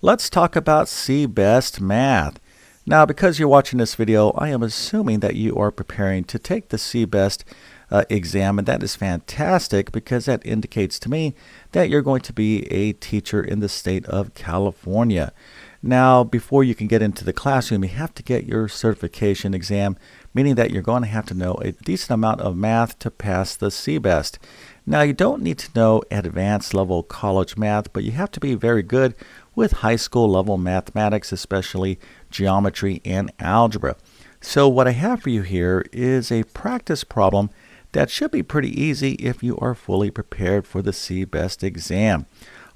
Let's talk about CBEST Math. Now, because you're watching this video, I am assuming that you are preparing to take the CBEST exam, and that is fantastic because that indicates to me that you're going to be a teacher in the state of California. Now, before you can get into the classroom, you have to get your certification exam, meaning that you're going to have to know a decent amount of math to pass the CBEST. Now, you don't need to know advanced level college math, but you have to be very good with high school level mathematics, especially geometry and algebra. So what I have for you here is a practice problem that should be pretty easy if you are fully prepared for the CBEST exam.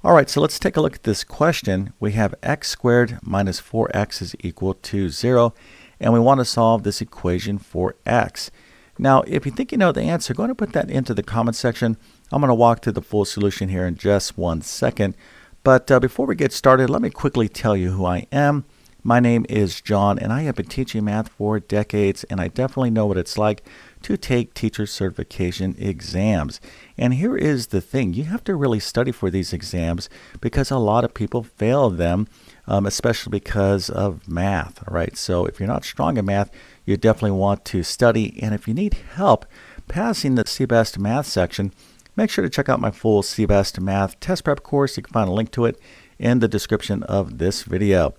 All right, so let's take a look at this question. We have x squared minus 4x is equal to 0, and we want to solve this equation for x. Now, if you think you know the answer, go ahead and put that into the comment section. I'm going to walk through the full solution here in just 1 second. But before we get started, let me quickly tell you who I am. My name is John, and I have been teaching math for decades, and I definitely know what it's like to take teacher certification exams. And here is the thing. You have to really study for these exams because a lot of people fail them, especially because of math. All right, so if you're not strong in math, you definitely want to study. And if you need help passing the CBEST Math section, make sure to check out my full CBEST Math test prep course. You can find a link to it in the description of this video.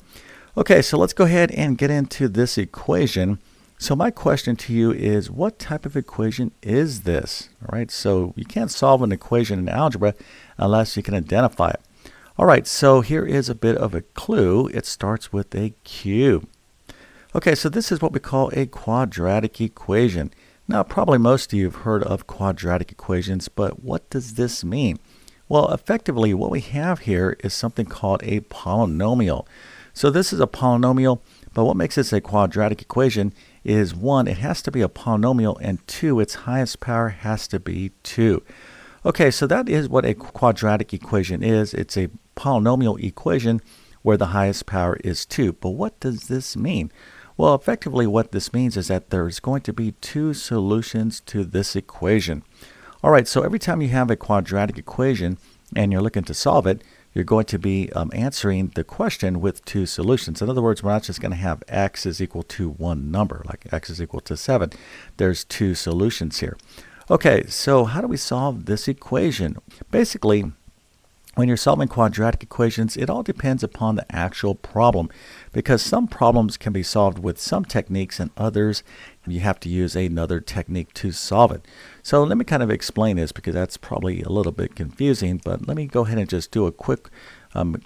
Okay, so let's go ahead and get into this equation. So my question to you is, what type of equation is this? All right, so you can't solve an equation in algebra unless you can identify it. All right, so here is a bit of a clue. It starts with a cube. Okay, so this is what we call a quadratic equation. Now, probably most of you have heard of quadratic equations, but what does this mean? Well, effectively, what we have here is something called a polynomial. So this is a polynomial, but what makes this a quadratic equation is 1, it has to be a polynomial, and 2, its highest power has to be 2. Okay, so that is what a quadratic equation is. It's a polynomial equation where the highest power is 2. But what does this mean? Well, effectively what this means is that there's going to be 2 solutions to this equation. All right, so every time you have a quadratic equation and you're looking to solve it, you're going to be answering the question with 2 solutions. In other words, we're not just going to have x is equal to one number, like x is equal to 7. There's 2 solutions here. Okay, so how do we solve this equation? Basically, when you're solving quadratic equations, it all depends upon the actual problem, because some problems can be solved with some techniques and others you have to use another technique to solve it. So let me kind of explain this because that's probably a little bit confusing, but let me go ahead and just do a quick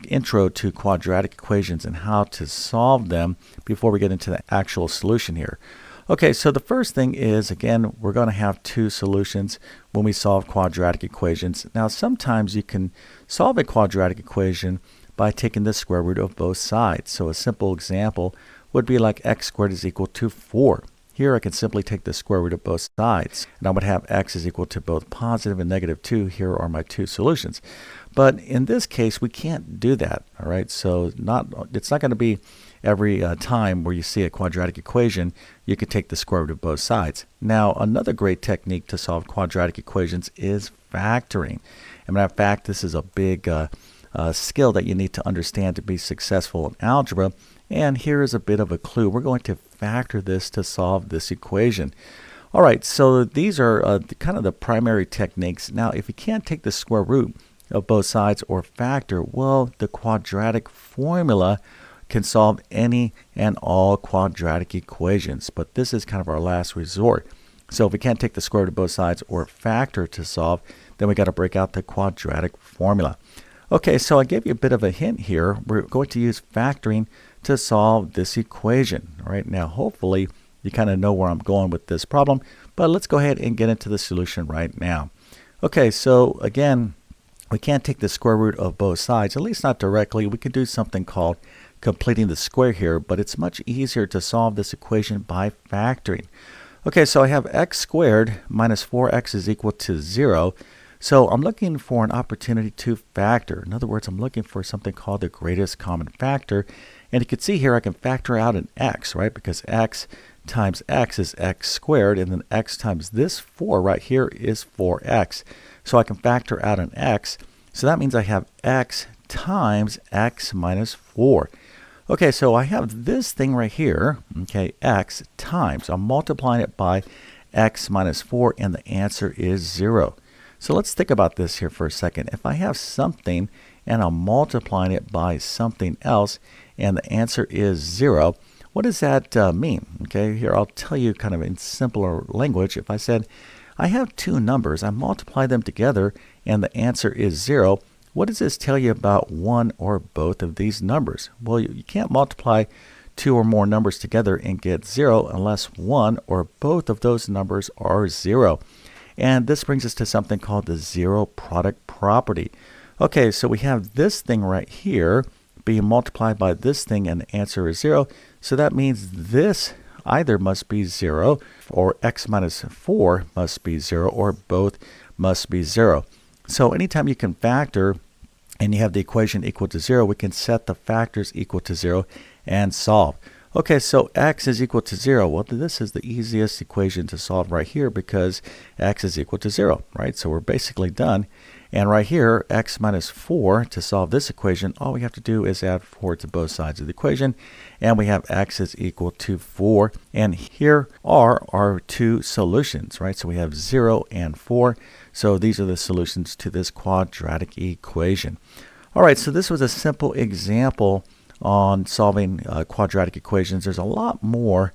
intro to quadratic equations and how to solve them before we get into the actual solution here. Okay, so the first thing is, again, we're going to have 2 solutions when we solve quadratic equations. Now, sometimes you can solve a quadratic equation by taking the square root of both sides. So a simple example would be like x squared is equal to 4. Here I can simply take the square root of both sides, and I would have x is equal to both positive and negative 2. Here are my 2 solutions. But in this case, we can't do that, all right? So it's not going to be every time where you see a quadratic equation, you can take the square root of both sides. Now, another great technique to solve quadratic equations is factoring. As a matter of fact, this is a big skill that you need to understand to be successful in algebra. And here is a bit of a clue. We're going to factor this to solve this equation. All right, so these are kind of the primary techniques. Now, if you can't take the square root of both sides or factor, well, the quadratic formula can solve any and all quadratic equations. But this is kind of our last resort. So if we can't take the square root of both sides or factor to solve, then we got to break out the quadratic formula. Okay, so I gave you a bit of a hint here. We're going to use factoring to solve this equation. All right, now hopefully you kind of know where I'm going with this problem, but let's go ahead and get into the solution right now. Okay, so again, we can't take the square root of both sides, at least not directly. We could do something called completing the square here, but it's much easier to solve this equation by factoring. Okay, so I have x squared minus 4x is equal to 0. So I'm looking for an opportunity to factor. In other words, I'm looking for something called the greatest common factor. And you can see here I can factor out an x, right? Because x times x is x squared, and then x times this 4 right here is 4x. So I can factor out an x. So that means I have x times x minus 4. Okay, so I have this thing right here, okay, x times. I'm multiplying it by x minus 4, and the answer is 0. So let's think about this here for a second. If I have something and I'm multiplying it by something else, and the answer is 0, what does that mean? Okay, here I'll tell you kind of in simpler language. If I said I have two numbers, I multiply them together, and the answer is 0, what does this tell you about one or both of these numbers? Well, you can't multiply two or more numbers together and get 0 unless one or both of those numbers are 0. And this brings us to something called the zero product property. Okay, so we have this thing right here being multiplied by this thing, and the answer is 0. So that means this either must be 0, or x minus 4 must be 0, or both must be 0. So anytime you can factor and you have the equation equal to 0, we can set the factors equal to 0 and solve. Okay, so x is equal to 0. Well, this is the easiest equation to solve right here because x is equal to 0, right? So we're basically done. And right here, x minus 4, to solve this equation, all we have to do is add 4 to both sides of the equation. And we have x is equal to 4. And here are our two solutions, right? So we have 0 and 4. So these are the solutions to this quadratic equation. All right, so this was a simple example on solving quadratic equations. There's a lot more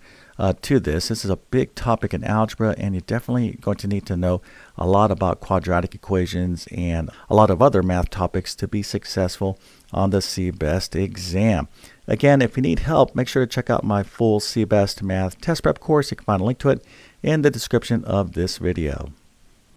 to this. This is a big topic in algebra, and you're definitely going to need to know a lot about quadratic equations and a lot of other math topics to be successful on the CBEST exam. Again, if you need help, make sure to check out my full CBEST Math test prep course. You can find a link to it in the description of this video.